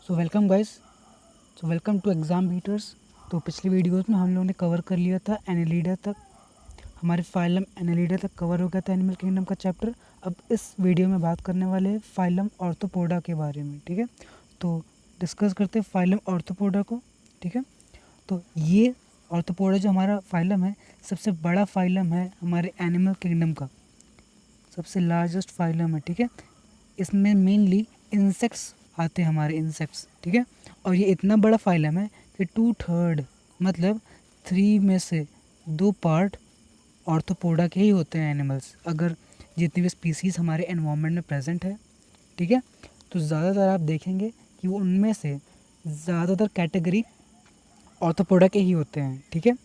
So welcome guys. So welcome to exam beaters. तो पिछली videos में हम लोगों ने कवर कर लिया था एनेलिडा तक, हमारे फाइलम एनेलिडा तक कवर हो गया था एनिमल किंगडम का चैप्टर। अब इस वीडियो में बात करने वाले हैं फाइलम ऑर्थोपोडा के बारे में। ठीक है, तो डिस्कस करते हैं फाइलम ऑर्थोपोडा को। ठीक है, तो ये ऑर्थोपोडा जो हमारा फाइलम है, सबसे बड़ा फाइलम है हमारे एनिमल किंगडम का, सबसे लार्जेस्ट फाइलम है। ठीक है, इसमें मेनली इंसेक्ट्स आते हैं, हमारे इंसेक्ट्स। ठीक है, और ये इतना बड़ा फाइलम है कि 2/3 मतलब 3 में से 2 पार्ट ऑर्थोपोडा के ही होते हैं एनिमल्स, अगर जितनी भी स्पीसीज़ हमारे एनवायरनमेंट में प्रेजेंट है। ठीक है, तो ज़्यादातर आप देखेंगे कि वो उनमें से ज़्यादातर कैटेगरी ऑर्थोपोडा के ही होते हैं। ठीक है,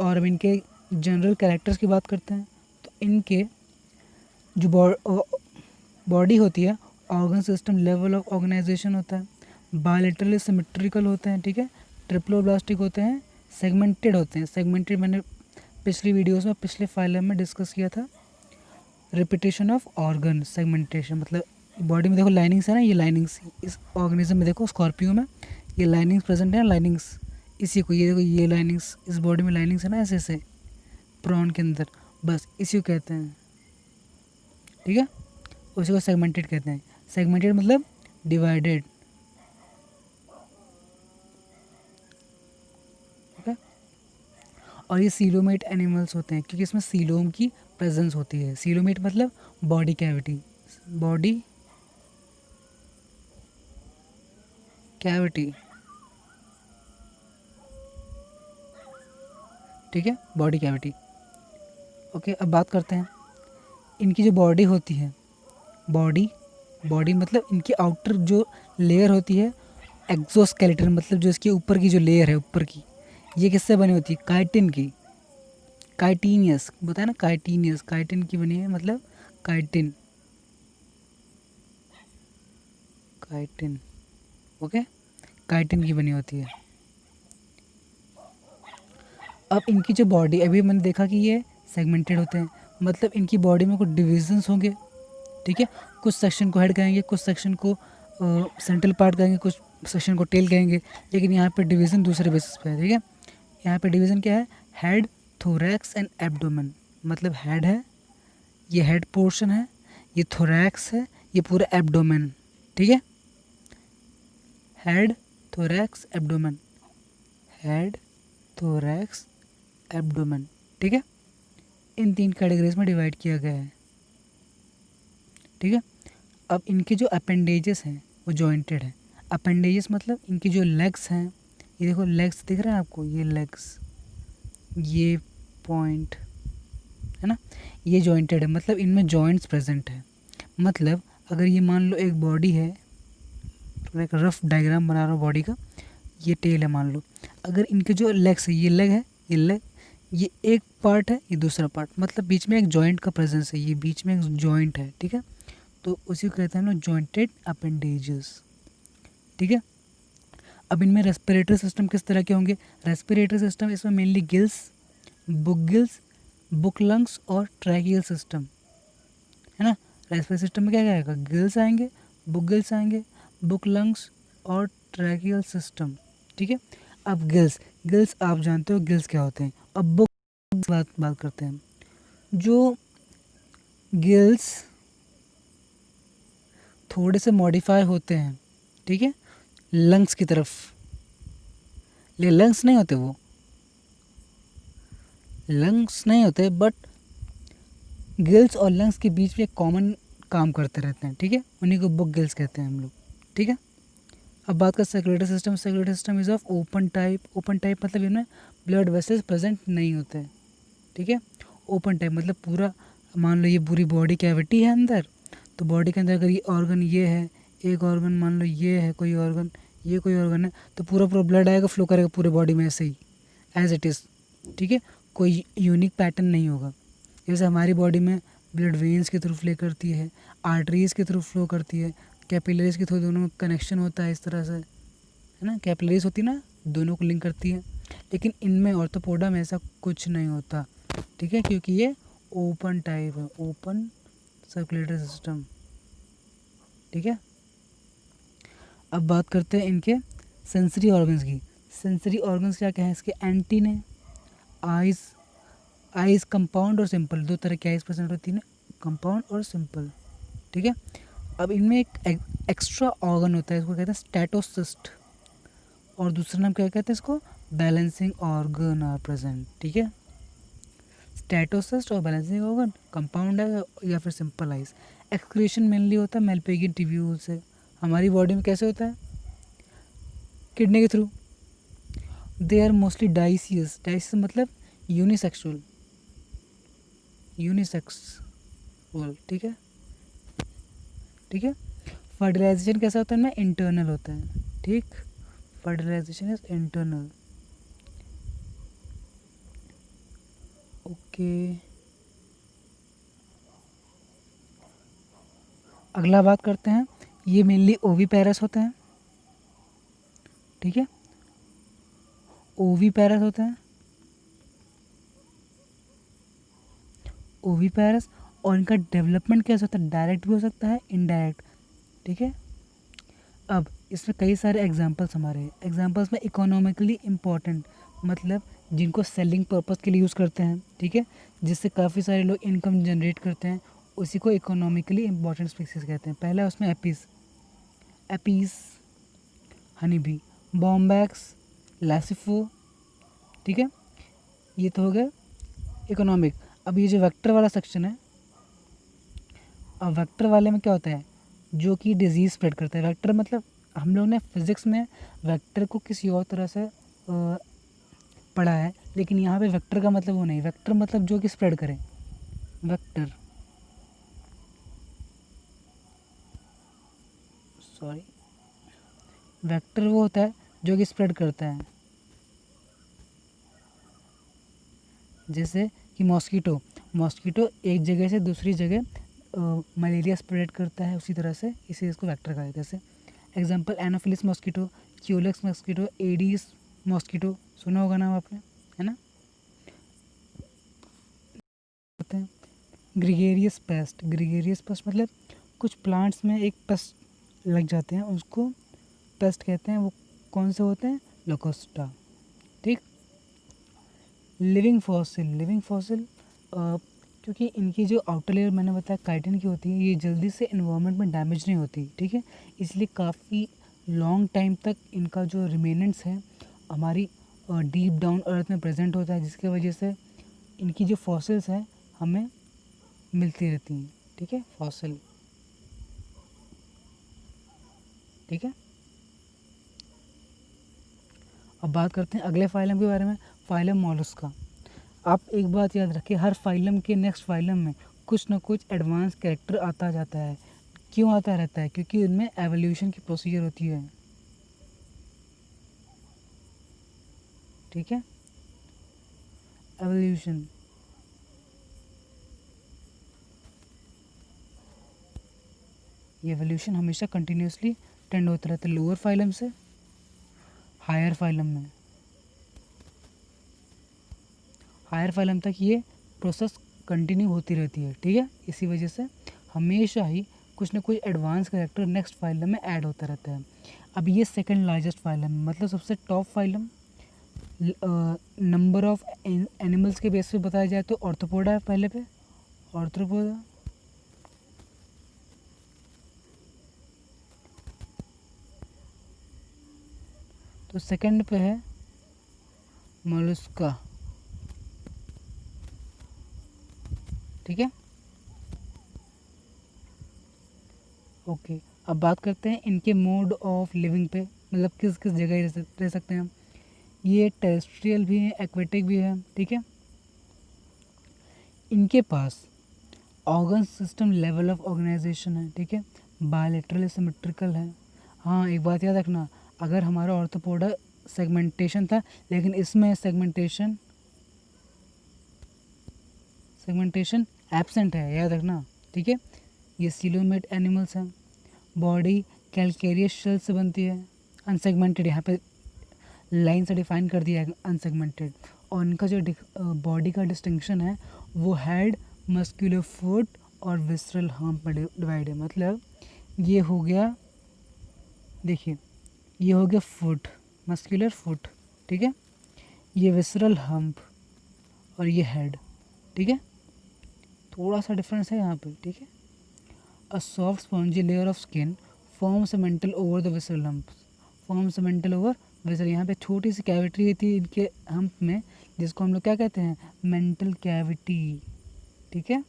और अब इनके जनरल कैरेक्टर्स की बात करते हैं तो इनके जो बॉडी होती है, organ system level of organization होता है, बायलैटरली सिमेट्रिकल होते हैं। ठीक है, ट्रिप्लोब्लास्टिक होते हैं, सेगमेंटेड होते हैं। सेगमेंटेड मैंने पिछली वीडियोस में पिछले फाइलम में डिस्कस किया था। रिपीटेशन ऑफ ऑर्गन सेगमेंटेशन मतलब बॉडी में देखो लाइनिंग्स है ना, ये लाइनिंग्स इस ऑर्गेनिज्म में देखो, स्कॉर्पियो में ये लाइनिंग्स प्रेजेंट है, लाइनिंग्स इसी को, ये देखो ये लाइनिंग्स, इस बॉडी में लाइनिंग्स है ना ऐसे ऐसे प्रॉन के अंदर, बस इसी को कहते हैं। ठीक है, उसी को सेगमेंटेड कहते हैं। सेगमेंटेड मतलब डिवाइडेड। ठीक है, और ये सीलोमेट एनिमल्स होते हैं क्योंकि इसमें सीलोम की प्रेजेंस होती है। सीलोमेट मतलब बॉडी कैविटी, बॉडी कैविटी। ठीक है, बॉडी कैविटी। ओके, अब बात करते हैं इनकी जो बॉडी होती है। बॉडी बॉडी मतलब इनकी आउटर जो लेयर होती है, एक्सोस्केलेटन मतलब जो इसके ऊपर की जो लेयर है ऊपर की, ये किससे बनी होती है? काइटिन की, काइटिनियस बताया ना, काइटिनियस, काइटिन की बनी है, मतलब काइटिन, काइटिन। ओके, काइटिन की बनी होती है। अब इनकी जो बॉडी, अभी मैंने देखा कि ये सेगमेंटेड होते हैं, मतलब इनकी बॉडी में कुछ डिविजन्स होंगे। ठीक है, कुछ सेक्शन को हेड कहेंगे, कुछ सेक्शन को सेंट्रल पार्ट कहेंगे, कुछ सेक्शन को टेल कहेंगे, लेकिन यहाँ पे डिवीज़न दूसरे बेसिस पे है। ठीक है, यहाँ पे डिवीज़न क्या है? Head, thorax and abdomen. मतलब हेड है, ये हेड पोर्शन है, ये थोरैक्स है, ये पूरा एब्डोमेन। ठीक है, head, thorax, abdomen, head, thorax, abdomen. ठीक है, इन 3 कैटेगरीज में डिवाइड किया गया है। ठीक है, अब इनके जो अपेंडेजेस हैं वो जॉइंटेड है। अपेंडेजेस मतलब इनकी जो लेग्स हैं, ये देखो लेग्स दिख रहे हैं आपको, ये लेग्स, ये पॉइंट है ना, ये जॉइंटेड है, मतलब इनमें जॉइंट्स प्रेजेंट है। मतलब अगर ये मान लो एक बॉडी है, तो एक रफ डायग्राम बना रहा हूँ बॉडी का, ये टेल है मान लो। अगर इनके जो लेग्स है, ये लेग है, ये लेग, ये एक पार्ट है, ये दूसरा पार्ट, मतलब बीच में एक जॉइंट का प्रेजेंस है, ये बीच में एक जॉइंट है। ठीक है, तो उसी को कहते हैं हम लोग जॉइंटेड अपेंडेजेस। ठीक है, अब इनमें रेस्पिरेटरी सिस्टम किस तरह के होंगे? रेस्पिरेटरी सिस्टम इसमें mainly gills, book gills, book lungs और ट्रैकियल सिस्टम है ना। रेस्पिरेटरी सिस्टम में क्या क्या आएगा? गिल्स आएंगे, बुक गिल्स आएंगे, बुक लंग्स और ट्रैकियल सिस्टम। ठीक है, अब गिल्स, गिल्स आप जानते हो गिल्स क्या होते हैं। अब बुक बात करते हैं। जो गिल्स थोड़े से मॉडिफाई होते हैं, ठीक है, लंग्स की तरफ, ले लंग्स नहीं होते, वो लंग्स नहीं होते, बट गिल्स और लंग्स के बीच में एक कॉमन काम करते रहते हैं। ठीक है, उन्हीं को बुक गिल्स कहते हैं हम लोग। ठीक है, अब बात कर circulatory system. Circulatory system is of open type. Open type मतलब इनमें ब्लड वेसल्स प्रेजेंट नहीं होते हैं। ठीक है, ओपन टाइप मतलब पूरा, मान लो ये पूरी बॉडी कैविटी है अंदर, तो बॉडी के अंदर अगर ये ऑर्गन ये है, एक ऑर्गन मान लो ये है, कोई ऑर्गन, ये कोई ऑर्गन है, तो पूरा पूरा ब्लड आएगा, फ्लो करेगा पूरे बॉडी में ऐसे ही एज इट इज़। ठीक है, कोई यूनिक पैटर्न नहीं होगा। जैसे हमारी बॉडी में ब्लड वेन्स के थ्रू फ्लो करती है, आर्टरीज के थ्रू फ्लो करती है, कैपिलरीज के थ्रू, दोनों में कनेक्शन होता है इस तरह से, है ना, कैपिलरीज होती है ना, दोनों को लिंक करती है। लेकिन इनमें ऑर्थोपोडा में ऐसा कुछ नहीं होता। ठीक है, क्योंकि ये ओपन टाइप है, ओपन सर्कुलेटरी सिस्टम। ठीक है, अब बात करते हैं इनके सेंसरी ऑर्गन्स की। सेंसरी ऑर्गन्स क्या क्या है इसके? एंटीने, आइज़, आइज़ कंपाउंड और सिंपल, दो तरह की आइज़ प्रेजेंट होती है, कंपाउंड और सिंपल, ठीक है। अब इनमें एक एक्स्ट्रा ऑर्गन होता है, इसको कहते हैं स्टैटोसिस्ट, और दूसरा नाम क्या कहते हैं इसको? बैलेंसिंग ऑर्गन आर प्रेजेंट, ठीक है। स्टैटोसिस्ट और बैलेंसिंग ऑर्गन कंपाउंड है या फिर सिंपल आइज। एक्सक्रीशन मेनली होता है मेलपेगियन ट्यूब्यूल से। हमारी बॉडी में कैसे होता है? किडनी के through. They are mostly dioecious, dioecious मतलब यूनिसेक्सुअल, यूनिसेक्सुअल, ठीक है, ठीक है। फर्टिलाइजेशन कैसा होता है ना? इंटरनल होता है, ठीक। Fertilization is internal, okay. अगला बात करते हैं, ये मेनली ओवीपेरस होते हैं, ठीक है, ओवीपेरस होते हैं, ओवीपेरस। और इनका डेवलपमेंट कैसे होता है? डायरेक्ट भी हो सकता है, इनडायरेक्ट, ठीक है। अब इसमें कई सारे एग्जांपल्स हमारे हैं। एग्जांपल्स में इकोनॉमिकली इम्पॉर्टेंट मतलब जिनको सेलिंग पर्पस के लिए यूज़ करते हैं, ठीक है, जिससे काफ़ी सारे लोग इनकम जनरेट करते हैं, उसी को इकोनॉमिकली इम्पॉर्टेंट स्पीसीज कहते हैं। पहला उसमें Apis, Apis, honey bee, Bombyx, Laccifer, ठीक है, ये तो हो गया इकोनॉमिक। अब ये जो वेक्टर वाला सेक्शन है, अब वेक्टर वाले में क्या होता है? जो कि डिजीज़ स्प्रेड करता है। वेक्टर मतलब हम लोग ने फिज़िक्स में वेक्टर को किसी और तरह से पढ़ा है, लेकिन यहाँ पे वेक्टर का मतलब वो नहीं। वेक्टर मतलब जो कि स्प्रेड करे, वेक्टर, सॉरी, वेक्टर वो होता है जो कि स्प्रेड करता है। जैसे कि मॉस्किटो, मॉस्किटो एक जगह से दूसरी जगह मलेरिया स्प्रेड करता है, उसी तरह से इसे इसको वेक्टर कहा जाता है। जैसे example anopheles mosquito, culex mosquito, aedes mosquito, सुना होगा नाम आपने, है ना। होते हैं ग्रिगेरियस पेस्ट, ग्रिगेरियस पेस्ट मतलब कुछ प्लांट्स में एक पेस्ट लग जाते हैं, उसको पेस्ट कहते हैं। वो कौन से होते हैं? लोकोस्टा, ठीक। लिविंग फॉसिल, लिविंग फॉसिल क्योंकि इनकी जो आउटर लेयर मैंने बताया काइटिन की होती है, ये जल्दी से इन्वायरमेंट में डैमेज नहीं होती, ठीक है, इसलिए काफ़ी लॉन्ग टाइम तक इनका जो रिमेनेंट्स है हमारी डीप डाउन अर्थ में प्रेजेंट होता है, जिसकी वजह से इनकी जो फॉसिल्स हैं हमें मिलती रहती हैं, ठीक है, फॉसिल, ठीक है। अब बात करते हैं अगले फाइलम के बारे में, फाइलम मॉलस्का। आप एक बात याद रखिए, हर फाइलम के नेक्स्ट फाइलम में कुछ ना कुछ एडवांस कैरेक्टर आता जाता है। क्यों आता रहता है? क्योंकि उनमें एवोल्यूशन की प्रोसीजर होती है, ठीक है, एवोल्यूशन। ये एवोल्यूशन हमेशा कंटिन्यूसली टेंड होता रहता है लोअर फाइलम से हायर फाइलम में, हायर फाइलम तक ये प्रोसेस कंटिन्यू होती रहती है, ठीक है। इसी वजह से हमेशा ही कुछ ना कुछ एडवांस कैरेक्टर नेक्स्ट फाइलम में ऐड होता रहता है। अब ये सेकंड लार्जेस्ट फाइलम मतलब सबसे top phylum, number of animals के बेस पे बताया जाए तो ऑर्थोपोडा है पहले पे, ऑर्थ्रोपोडा, तो सेकंड पे है मोलस्का, ठीक है, ओके। अब बात करते हैं इनके मोड ऑफ लिविंग पे, मतलब किस किस जगह रह सकते हैं हम। ये टेरेस्ट्रियल भी हैं, एक्वेटिक भी है, ठीक है। इनके पास organ system level of organisation है, ठीक है, बायलैटरल सिमेट्रिकल है। हाँ एक बात याद रखना, अगर हमारा ऑर्थोपोडा सेगमेंटेशन था, लेकिन इसमें सेगमेंटेशन सेगमेंटेशन एब्सेंट है, याद रखना, ठीक है। ये सिलोमेट एनिमल्स हैं, बॉडी कैलकेरियस शेल से बनती है, अनसेगमेंटेड, यहाँ पे लाइन से डिफाइन कर दिया है अनसेगमेंटेड। और इनका जो बॉडी का डिस्टिंक्शन है वो हेड, मस्कुलर फुट और विसरल हार्म पर डिवाइड है। मतलब ये हो गया देखिए ये हो गया फुट, मस्कुलर फुट, ठीक है, ये विसरल हम्प और ये हेड, ठीक है, थोड़ा सा डिफरेंस है यहाँ पे, ठीक है। A soft spongy layer of skin forms a mental over the visceral hump, forms a mental over visceral, यहाँ पे छोटी सी कैविटी थी इनके हम्प में, जिसको हम लोग क्या कहते हैं, मेंटल कैविटी, ठीक है,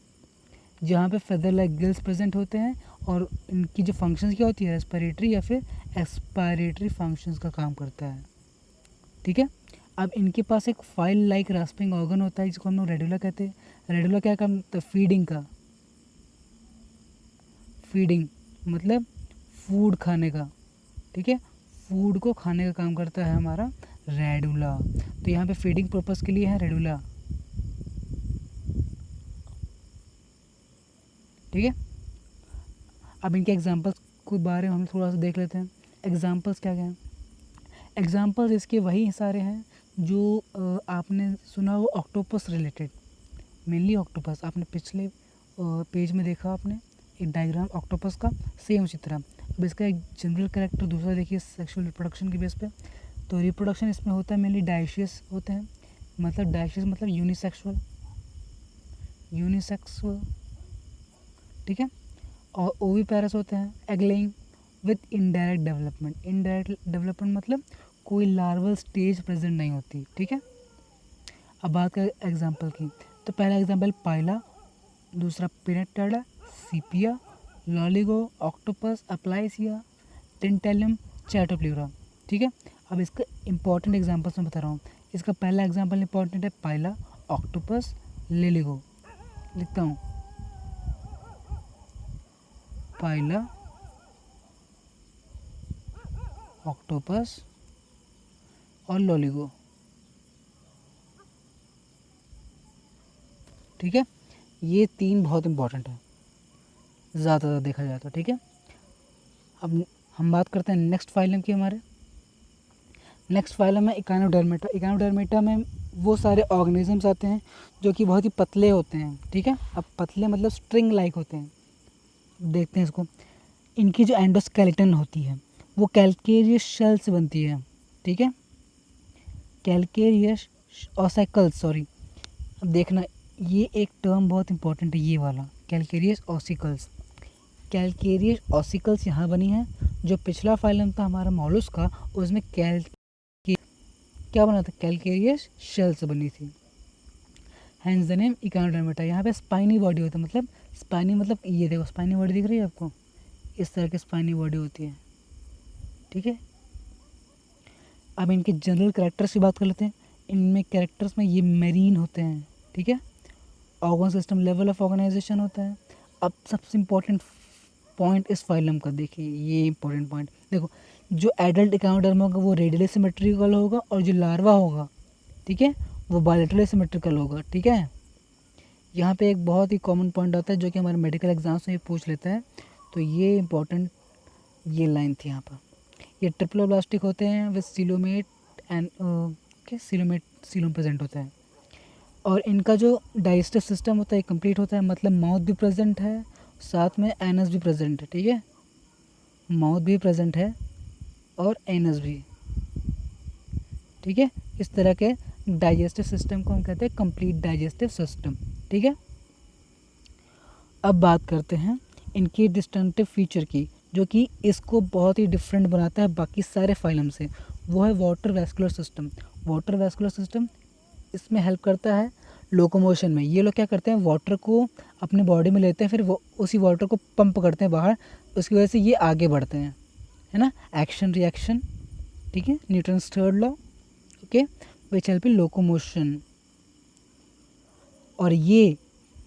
जहाँ पे फेदर लाइक गिल्स प्रेजेंट होते हैं और इनकी जो फंक्शंस क्या होती है, रेस्पिरेटरी या फिर एक्सपायरेटरी फंक्शंस का काम करता है, ठीक है। अब इनके पास एक फाइल लाइक रास्पिंग ऑर्गन होता है जिसको हम लोग रेडुला कहते हैं। रेडुला क्या काम, तो फीडिंग का, फीडिंग मतलब फूड खाने का, ठीक है, फूड को खाने का काम करता है हमारा रेडुला, तो यहाँ पे फीडिंग पर्पस के लिए है रेडुला, ठीक है। अब इनके एग्जांपल्स के बारे में हम थोड़ा सा देख लेते हैं। एग्जांपल्स क्या क्या हैं, एग्जांपल्स इसके वही सारे हैं जो आपने सुना हो ऑक्टोपस रिलेटेड, मेनली ऑक्टोपस, आपने पिछले पेज में देखा आपने एक डायग्राम ऑक्टोपस का, सेम उसी तरह। अब इसका एक जनरल कैरेक्टर दूसरा देखिए सेक्सुअल रिप्रोडक्शन के बेस पे, तो रिप्रोडक्शन इसमें होता है मेनली डायशियस होते हैं, मतलब डायशियस मतलब यूनिसेक्सुअल, यूनिसेक्सुअल, ठीक है, और ओविपेरस होते हैं egg laying with indirect development, indirect development मतलब कोई लार्वल स्टेज प्रेजेंट नहीं होती, ठीक है। अब बात करें एग्जाम्पल की, तो पहला एग्जाम्पल पाइला, दूसरा पिनेटेडा, सीपिया, लॉलिगो, ऑक्टोपस, अप्लाइसिया, टेंटेलियम, चैटोप्ल्यूरा, ठीक है। अब इसका इंपॉर्टेंट एग्जाम्पल्स मैं बता रहा हूँ। इसका पहला एग्जाम्पल इंपॉर्टेंट है पाइला, ऑक्टोपस, लेलिगो, लिखता हूँ, पाइला, ऑक्टोपस और लोलिगो, ठीक है, ये तीन बहुत इंपॉर्टेंट है ज़्यादा देखा जाए तो, ठीक है। अब हम बात करते हैं नेक्स्ट फाइलम की, हमारे नेक्स्ट फाइलम है इकानोडर्मेटा। इकानोडर्मेटा में वो सारे ऑर्गेनिजम्स आते हैं जो कि बहुत ही पतले होते हैं, ठीक है। अब पतले मतलब स्ट्रिंग लाइक होते हैं, देखते हैं इसको। इनकी जो एंडोस्केलेटन होती है वो कैल्केरियस शेल से बनती है, ठीक है, कैल्केरियस ऑसिकल्स, सॉरी, अब देखना ये एक टर्म बहुत इंपॉर्टेंट है, ये वाला कैल्केरियस ऑसिकल्स, कैल्केरियस ऑसिकल्स यहाँ बनी है। जो पिछला फाइलम था हमारा मॉलुस्का का, उसमें क्या बना था, कैल्केरियस शेल से बनी थी, हैंस द नेम इकानोडर्मेटा। यहाँ पे स्पाइनी बॉडी होता है, मतलब स्पाइनी मतलब ये देखो स्पाइनी बॉडी दिख रही है आपको, इस तरह की स्पाइनी बॉडी होती है, ठीक है। अब इनके जनरल कैरेक्टर्स की बात कर लेते हैं। इनमें कैरेक्टर्स में ये मेरीन होते हैं, ठीक है, organ system level of organization होता है। अब सबसे इम्पोर्टेंट पॉइंट इस फाइलम का देखिए, ये इंपॉर्टेंट पॉइंट देखो, जो एडल्ट इकानोडर्म होगा वो रेडियली सिमेट्रिकल होगा और जो लार्वा होगा, ठीक है, वो बायलेटरली सिमेट्रिकल होगा, ठीक है। यहाँ पे एक बहुत ही कॉमन पॉइंट आता है जो कि हमारे मेडिकल एग्जाम्स में पूछ लेता है, तो ये इंपॉर्टेंट ये लाइन थी यहाँ पर। ये ट्रिप्लोब्लास्टिक होते हैं विद सिलोमेट एंड क्या सिलोम प्रेजेंट होता है, और इनका जो डाइजेस्टिव सिस्टम होता है कंप्लीट होता है, मतलब माउथ भी प्रेजेंट है, साथ में एनस भी प्रेजेंट है, ठीक है, माउथ भी प्रेजेंट है और एनस भी, ठीक है। इस तरह के डाइजेस्टिव सिस्टम को हम कहते हैं कंप्लीट डाइजेस्टिव सिस्टम, ठीक है। अब बात करते हैं इनकी डिस्टिंक्टिव फीचर की, जो कि इसको बहुत ही डिफरेंट बनाता है बाकी सारे फाइलम से, वो है water vascular system. Water vascular system इसमें हेल्प करता है लोकोमोशन में। ये लोग क्या करते हैं, वाटर को अपने बॉडी में लेते हैं, फिर वो उसी वाटर को पंप करते हैं बाहर, उसकी वजह से ये आगे बढ़ते हैं, है ना, एक्शन रिएक्शन, ठीक है, Newton's third law, okay, which help in locomotion. और ये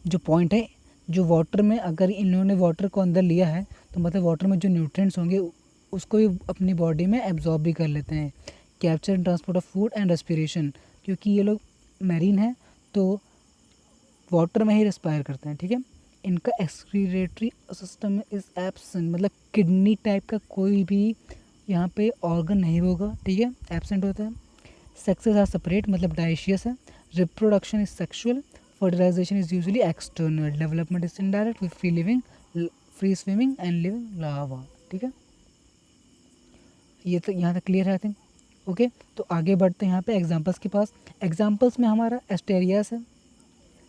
जो पॉइंट है, जो वाटर में अगर इन्होंने वाटर को अंदर लिया है तो मतलब वाटर में जो न्यूट्रिएंट्स होंगे उसको भी अपनी बॉडी में एब्जॉर्ब भी कर लेते हैं। Capture and transport of food and respiration, क्योंकि ये लोग मैरीन है तो वाटर में ही रेस्पायर करते हैं, ठीक है। इनका एक्सक्रीटरी सिस्टम इज एब्सेंट, मतलब किडनी टाइप का कोई भी यहाँ पे ऑर्गन नहीं होगा, ठीक है, एब्सेंट होता है। सेक्सेस आर सेपरेट, मतलब डाइशियस है। Reproduction is sexual, fertilization is usually external, development is indirect with free living, free swimming and living larva, ठीक है। ये तो यहाँ तक क्लियर है आई थिंक। ओके, तो आगे बढ़ते हैं यहाँ पे एग्जांपल्स के पास। एग्जांपल्स में हमारा एस्टेरियास है,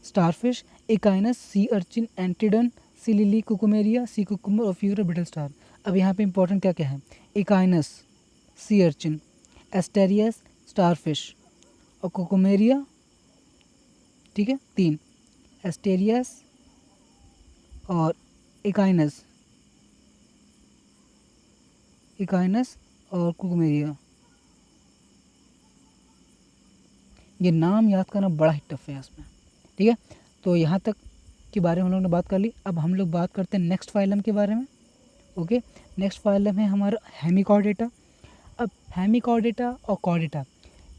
starfish, Echinus, sea urchin, Antedon, sea lily, Cucumaria, sea cucumber और फ्यूर ब्रिटल स्टार। अब यहाँ पे इंपॉर्टेंट क्या क्या है, echinus, sea urchin, Asterias, starfish और कुकुमेरिया, ठीक है, 3, एस्टेरियास और एकाइनस और कुकुमेरिया। ये नाम याद करना बड़ा ही टफ है इसमें, ठीक है। तो यहाँ तक के बारे में हम लोगों ने बात कर ली। अब हम लोग बात करते हैं नेक्स्ट फाइलम के बारे में। ओके, नेक्स्ट फाइलम है हमारा हेमिकॉर्डेटा। अब हेमिकॉर्डेटा और कॉर्डेटा,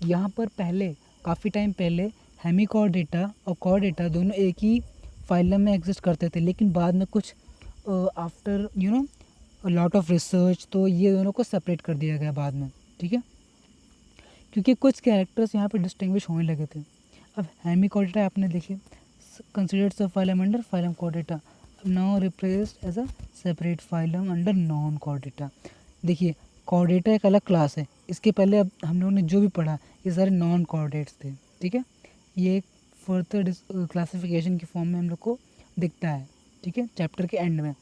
यहाँ पर पहले काफ़ी टाइम पहले हेमिकॉर्डेटा और कॉर्डेटा दोनों एक ही फाइलम में एग्जिस्ट करते थे, लेकिन बाद में कुछ आफ्टर लॉट ऑफ रिसर्च तो ये दोनों को सेपरेट कर दिया गया बाद में, ठीक है, क्योंकि कुछ कैरेक्टर्स यहाँ पे डिस्टिंग्विश होने लगे थे। अब हेमिकॉर्डेटा आपने देखिए, considered sub phylum under phylum chordata, now replaced as a separate phylum under non chordata. देखिए कॉर्डेटा एक अलग क्लास है, इसके पहले अब हम लोगों ने जो भी पढ़ा ये सारे नॉन कॉर्डेट्स थे, ठीक है। ये एक फर्दर क्लासिफिकेशन की फॉर्म में हम लोग को दिखता है, ठीक है, चैप्टर के एंड में।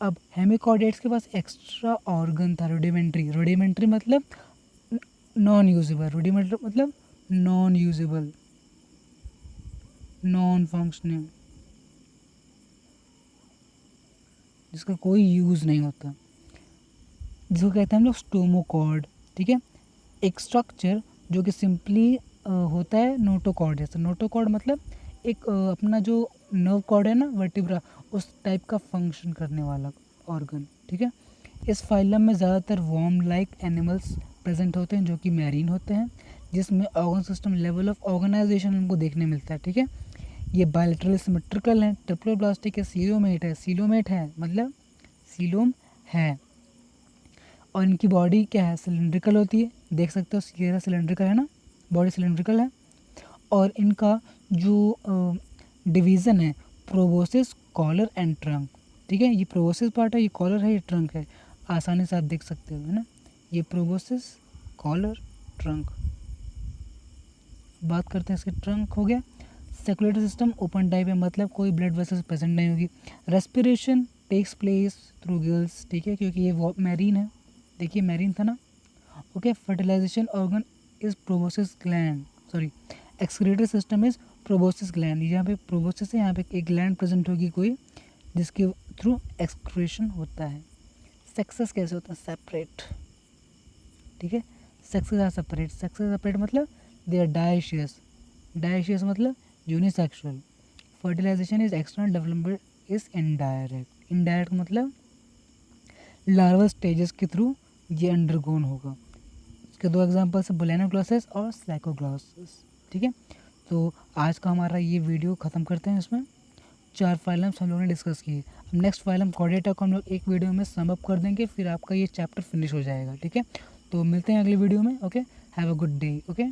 अब हेमिकॉर्डेट्स के पास एक्स्ट्रा ऑर्गन था, रूडिमेंट्री मतलब नॉन यूजेबल, रूडिमेंट्री मतलब नॉन यूजेबल, नॉन फंक्शनिंग, जिसका कोई यूज़ नहीं होता, जिसको कहते हैं हम लोग स्टोमोकॉर्ड, ठीक है। एक स्ट्रक्चर जो कि सिंपली होता है नोटोकॉर्ड जैसा। नोटोकॉर्ड मतलब एक अपना जो नर्व कॉर्ड है ना, वर्टिब्रा, उस टाइप का फंक्शन करने वाला ऑर्गन, ठीक है। इस फाइलम में ज़्यादातर वॉर्म लाइक एनिमल्स प्रेजेंट होते हैं जो कि मैरीन होते हैं, जिसमें organ system level of organization हमको देखने मिलता है, ठीक है। ये बायलैटरल सिमेट्रिकल है, ट्रिप्लोब्लास्टिक है, सीलोमेट है मतलब सीलोम है, और इनकी बॉडी क्या है, सिलेंड्रिकल होती है, देख सकते हो चेहरा सिलेंड्रिकल है ना, बॉडी सिलेंड्रिकल है। और इनका जो डिवीज़न है प्रोबोसिस, कॉलर एंड ट्रंक, ठीक है। ये प्रोबोसिस पार्ट है, ये कॉलर है, ये ट्रंक है, आसानी से आप देख सकते हो, है ना, ये प्रोबोसिस, कॉलर, ट्रंक। बात करते हैं इसके ट्रंक हो गया। सर्कुलेटरी सिस्टम ओपन टाइप है, मतलब कोई ब्लड वेसल्स प्रेजेंट नहीं होगी। Respiration takes place through gills, ठीक है, क्योंकि ये मैरीन है, देखिए मैरीन था ना। Okay, fertilization organ is proboscis gland, sorry, excretory system is proboscis gland. यहाँ पे प्रोबोसिस है, यहाँ पे एक ग्लैंड प्रेजेंट होगी कोई, जिसके थ्रू एक्सक्रीशन होता है। सेक्सेस कैसे होता है, सेपरेट, ठीक है। सेक्सेस आर सेपरेट मतलब दे आर डायशियस मतलब unisexual. Fertilization is external, development is indirect मतलब लार्वल स्टेजेस के थ्रू ये अंडरगोन होगा। इसके 2 एग्जांपल्स है, बोलेनोग्लॉसिस और स्लाइकोग्लॉसिस, ठीक है। तो आज का हमारा ये वीडियो ख़त्म करते हैं। इसमें 4 फाइलम्स हम लोगों ने डिस्कस किए। अब नेक्स्ट फाइलम कॉर्डेटा को हम लोग एक वीडियो में सम अप कर देंगे, फिर आपका ये चैप्टर फिनिश हो जाएगा, ठीक है। तो मिलते हैं अगले वीडियो में। Okay, have a good day. Okay.